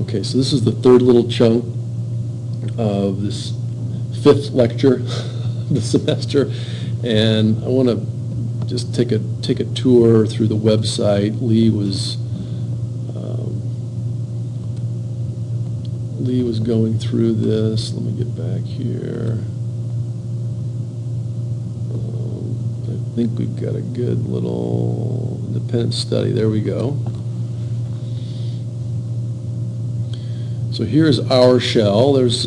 Okay, so this is the third little chunk of this fifth lecture of the semester, and I want to just take a tour through the website. Lee was going through this. Let me get back here. I think we've got a good little independent study. There we go. So here's our shell. There's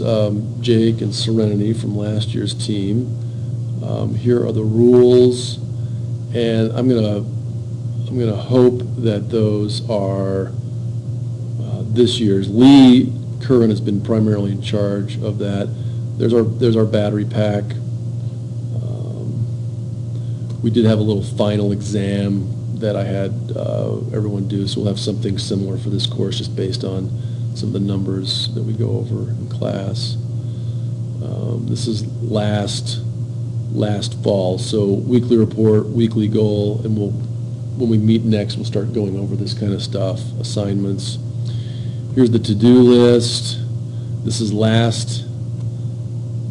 Jake and Serenity from last year's team. Here are the rules, and I'm gonna hope that those are this year's. Lee Curran has been primarily in charge of that. There's our battery pack. We did have a little final exam that I had everyone do, so we'll have something similar for this course, just based on some of the numbers that we go over in class. This is last fall, so weekly report, weekly goal, and when we meet next, we'll start going over this kind of stuff, assignments. Here's the to-do list. This is last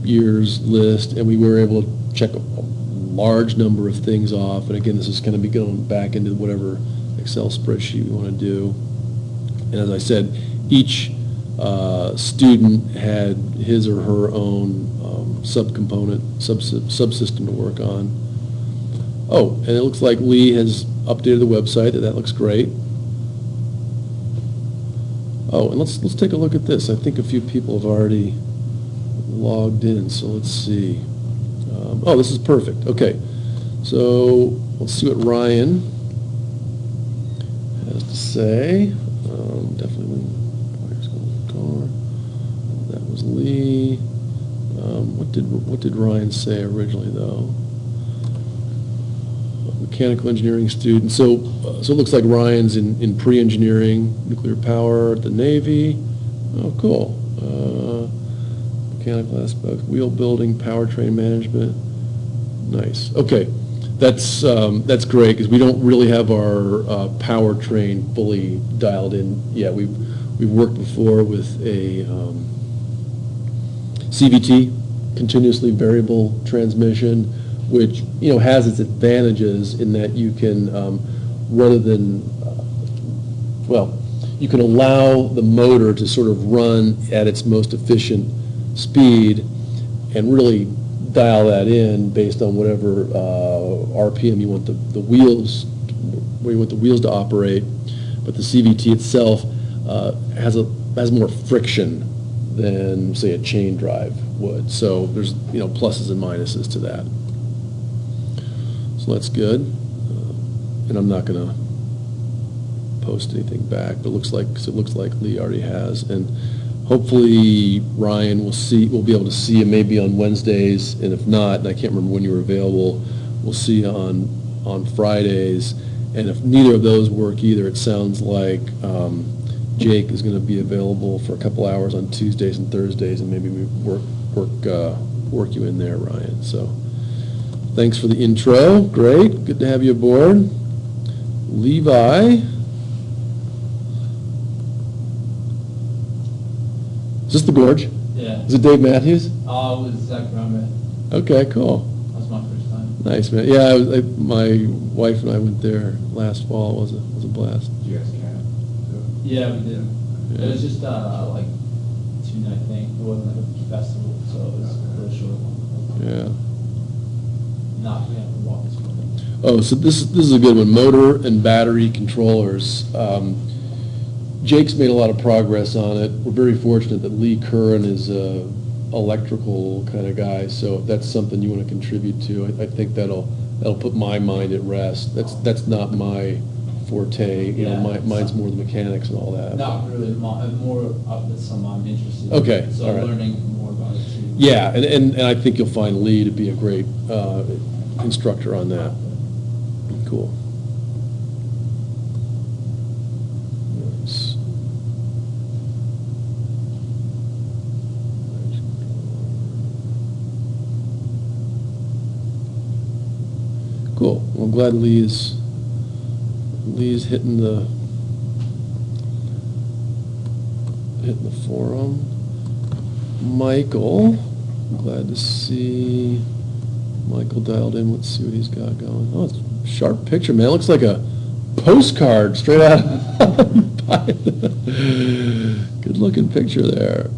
year's list, and we were able to check a large number of things off. And again, this is going to be going back into whatever Excel spreadsheet we want to do. And as I said, each student had his or her own subcomponent, subsystem to work on. Oh, and it looks like Lee has updated the website. That looks great. Oh, and let's take a look at this. I think a few people have already logged in, so let's see. Oh, this is perfect. Okay, so let's see what Ryan has to say. Definitely, that was Lee. What did Ryan say originally, though? Mechanical engineering student. So it looks like Ryan's in pre-engineering, nuclear power at the Navy. Oh, cool. Mechanical aspect, wheel building, powertrain management. Nice. Okay, that's great, because we don't really have our powertrain fully dialed in yet. We've worked before with a CVT, continuously variable transmission, which has its advantages in that you can rather than you can allow the motor to sort of run at its most efficient speed and really dial that in based on whatever RPM you want the wheels, where you want the wheels to operate. But the CVT itself has more friction than, say, a chain drive would. So there's pluses and minuses to that. So that's good. And I'm not going to post anything back, but it looks like Lee already has. And hopefully Ryan we'll be able to see him maybe on Wednesdays, and if not, and I can't remember when you were available, we'll see you on Fridays. And if neither of those work either, it sounds like Jake is going to be available for a couple hours on Tuesdays and Thursdays, and maybe we work you in there, Ryan. So thanks for the intro. Great. Good to have you aboard. Levi. Is this the Gorge? Yeah. Is it Dave Matthews? Oh, it was Zach Brumman. Okay, cool. That was my first time. Nice, man. Yeah, my wife and I went there last fall. It was a blast. Did you guys camp? Yeah, we did. Yeah. It was just like 2-night thing. It wasn't like a festival, so it was a really short one. Yeah. Not we have to walk this morning. Oh, so this is a good one. Motor and battery controllers. Jake's made a lot of progress on it. We're very fortunate that Lee Curran is a electrical kind of guy, so if that's something you want to contribute to, I think that'll put my mind at rest. That's not my forte. Mine's more the mechanics and all that. Not really. More of some I'm interested in. Okay, So all right. learning more about it too. Yeah, and I think you'll find Lee to be a great instructor on that. Cool. Nice. Cool. Well, I'm glad Lee's hitting the forum. Michael, glad to see Michael dialed in. Let's see what he's got going. Oh, it's a sharp picture, man. It looks like a postcard straight out of good looking picture there.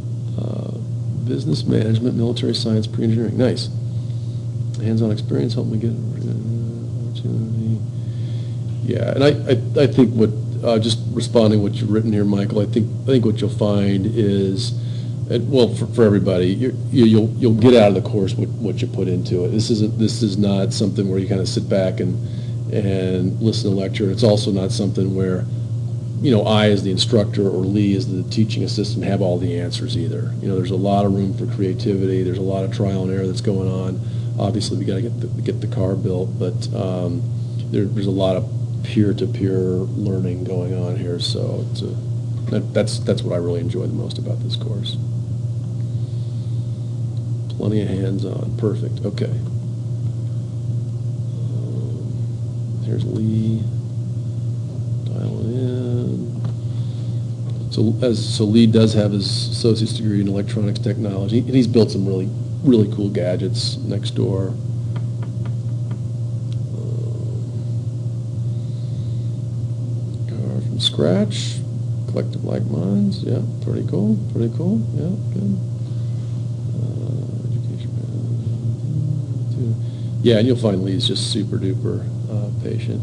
Business management, military science, pre-engineering. Nice. Hands-on experience helped me get opportunity. Yeah, and I think what just responding to what you've written here, Michael. I think what you'll find is, well, for everybody, you'll get out of the course what you put into it. This is not something where you kind of sit back and listen to lecture. It's also not something where, I as the instructor or Lee as the teaching assistant have all the answers either. There's a lot of room for creativity. There's a lot of trial and error that's going on. Obviously, we got to get the car built, but there's a lot of peer-to-peer learning going on here. So that's what I really enjoy the most about this course. Plenty of hands-on. Perfect. Okay. Here's Lee. Dialing in. So Lee does have his associate's degree in electronics technology, and he's built some really cool gadgets next door. Car from scratch. Collective like minds. Yeah, pretty cool. Yeah, good. Education. Yeah, and you'll find Lee's just super duper patient.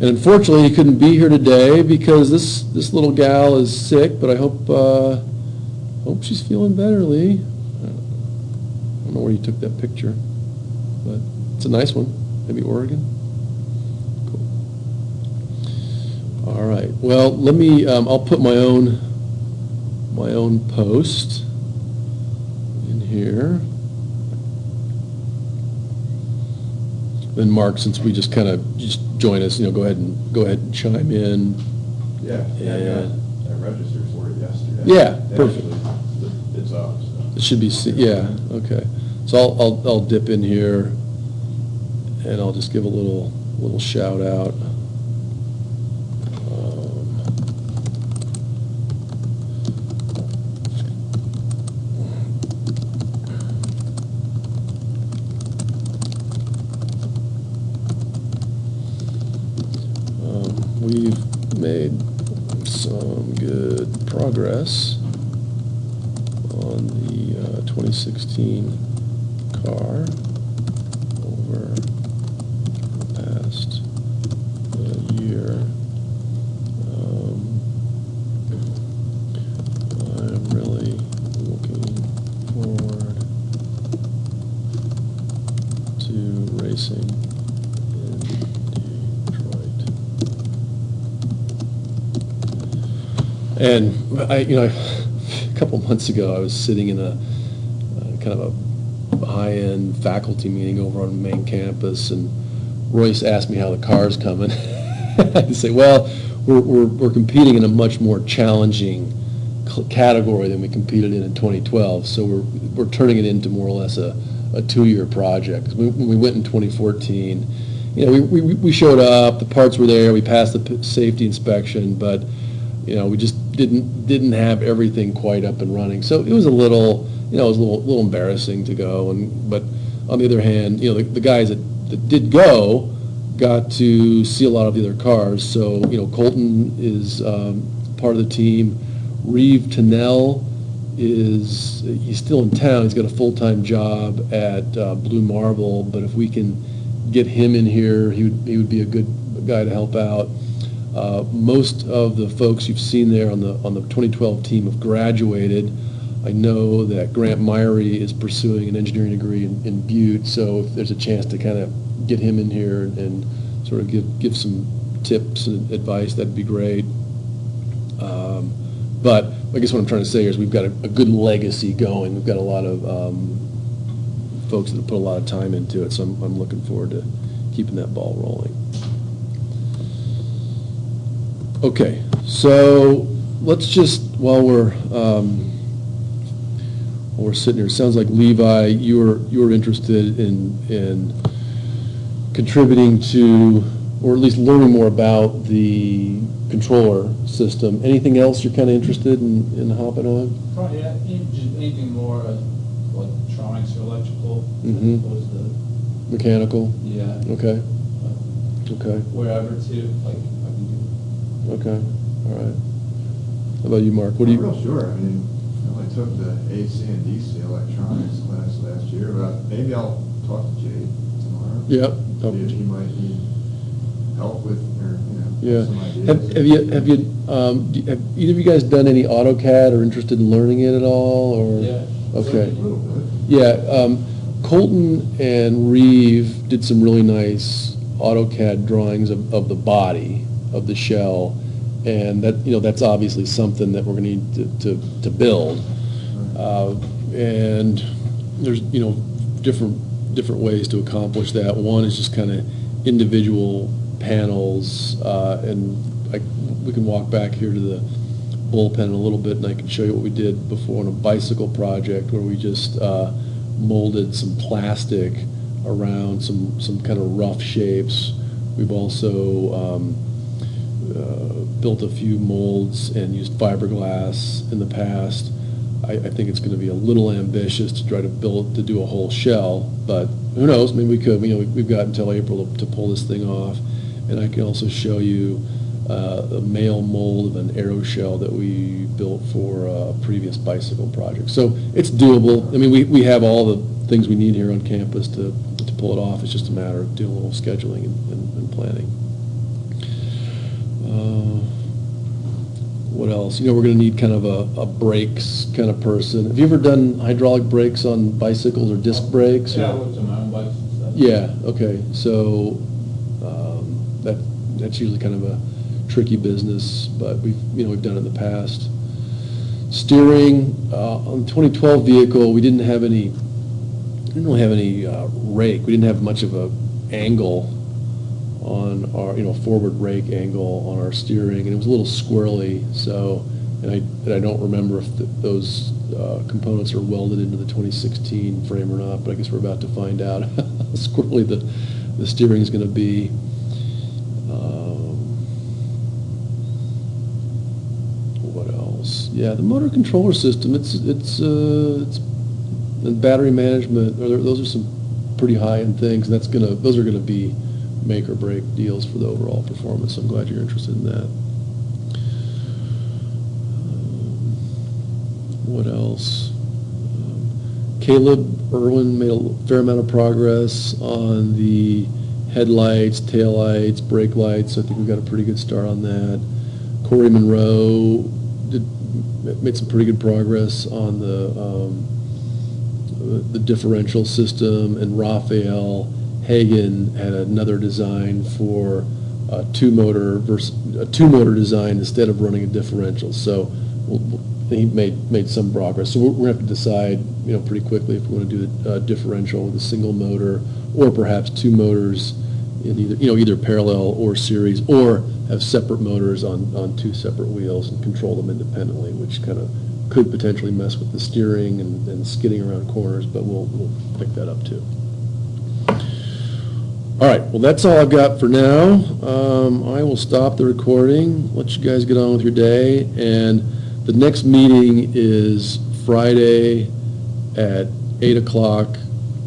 And unfortunately, he couldn't be here today because this little gal is sick. But I hope she's feeling better, Lee. I don't know where you took that picture, but it's a nice one. Maybe Oregon. Cool. All right. Well, let me. I'll put my own post in here. Then Mark, since we just join us, go ahead and chime in. Yeah, I registered for it yesterday. Yeah, perfect. It's up. So. It should be, yeah, okay. So I'll dip in here, and I'll just give a little shout out. We've made some good progress on the 2016 car over the past year. I'm really looking forward to racing in Detroit. And a couple months ago, I was sitting in a kind of a high-end faculty meeting over on the main campus, and Royce asked me how the car's coming. I say, well, we're competing in a much more challenging category than we competed in 2012. So we're turning it into more or less a 2-year project. When we went in 2014, we showed up, the parts were there, we passed the safety inspection, but we just didn't have everything quite up and running. So it was a little embarrassing to go. But on the other hand, the guys that did go got to see a lot of the other cars. So Colton is part of the team. Reeve Tennell he's still in town. He's got a full-time job at Blue Marble. But if we can get him in here, he would be a good guy to help out. Most of the folks you've seen there on the 2012 team have graduated. I know that Grant Myrie is pursuing an engineering degree in Butte, so if there's a chance to kind of get him in here and sort of give some tips and advice, that'd be great. But I guess what I'm trying to say here is we've got a good legacy going. We've got a lot of folks that have put a lot of time into it, so I'm looking forward to keeping that ball rolling. Okay, so let's just, while we're sitting here, it sounds like Levi, you're interested in contributing to or at least learning more about the controller system. Anything else you're kind of interested in hopping on? Probably, yeah, just anything more like electronics or electrical, Mhm. as opposed to, Mechanical? yeah. Okay, okay, Wherever too, like, I can do. okay, all right. How about you, Mark? What do I'm you? not real sure, I mean, I only took the AC and DC electronics class last year, but maybe I'll talk to Jay tomorrow. Yeah. See if he might need help with, or, Yeah. some ideas. Have have either of you guys done any AutoCAD or interested in learning it at all, or? Yeah. Okay. A little bit. Yeah, Colton and Reeve did some really nice AutoCAD drawings of the body of the shell, and that, that's obviously something that we're gonna need to build. And there's, different ways to accomplish that. One is just kind of individual panels, and we can walk back here to the bullpen in a little bit, and I can show you what we did before on a bicycle project where we just molded some plastic around some kind of rough shapes. We've also built a few molds and used fiberglass in the past. I think it's going to be a little ambitious to try to do a whole shell, but who knows, maybe we could. We've got until April to pull this thing off. And I can also show you a male mold of an aero shell that we built for a previous bicycle project. So it's doable. I mean, we have all the things we need here on campus to pull it off. It's just a matter of doing a little scheduling and planning. What else? We're going to need kind of a brakes kind of person. Have you ever done hydraulic brakes on bicycles or disc brakes? Yeah, I or? worked on my own bikes and stuff. Yeah, okay, so that's usually kind of a tricky business, but we've done it in the past. Steering, on the 2012 vehicle, we didn't really have any rake. We didn't have much of a angle on our, forward rake angle on our steering, and it was a little squirrely, so, and I don't remember if those components are welded into the 2016 frame or not, but I guess we're about to find out how squirrely the steering is going to be. What else? Yeah, the motor controller system, it's and battery management, those are some pretty high-end things, and those are gonna be make or break deals for the overall performance. So I'm glad you're interested in that. What else? Caleb Irwin made a fair amount of progress on the headlights, taillights, brake lights. I think we got a pretty good start on that. Corey Monroe made some pretty good progress on the differential system, and Raphael Hagen had another design for a two-motor design instead of running a differential. So he made some progress. So we're going to have to decide, pretty quickly if we want to do a differential with a single motor, or perhaps two motors in either parallel or series, or have separate motors on two separate wheels and control them independently, which kind of could potentially mess with the steering and skidding around corners, but we'll pick that up too. All right, well, that's all I've got for now. I will stop the recording, let you guys get on with your day, and the next meeting is Friday at 8 o'clock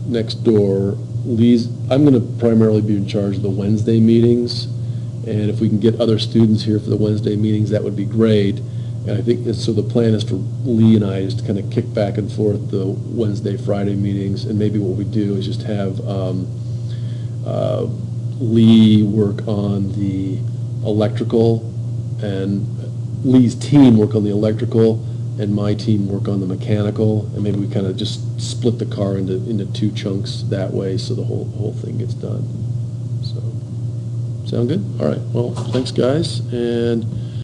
next door. I'm going to primarily be in charge of the Wednesday meetings, and if we can get other students here for the Wednesday meetings, that would be great. And I think, so the plan is for Lee and I just to kind of kick back and forth the Wednesday, Friday meetings, and maybe what we do is just have Lee work on the electrical, and Lee's team work on the electrical, and my team work on the mechanical, and maybe we kind of just split the car into two chunks that way, so the whole thing gets done. So, sound good? All right, well, thanks, guys, and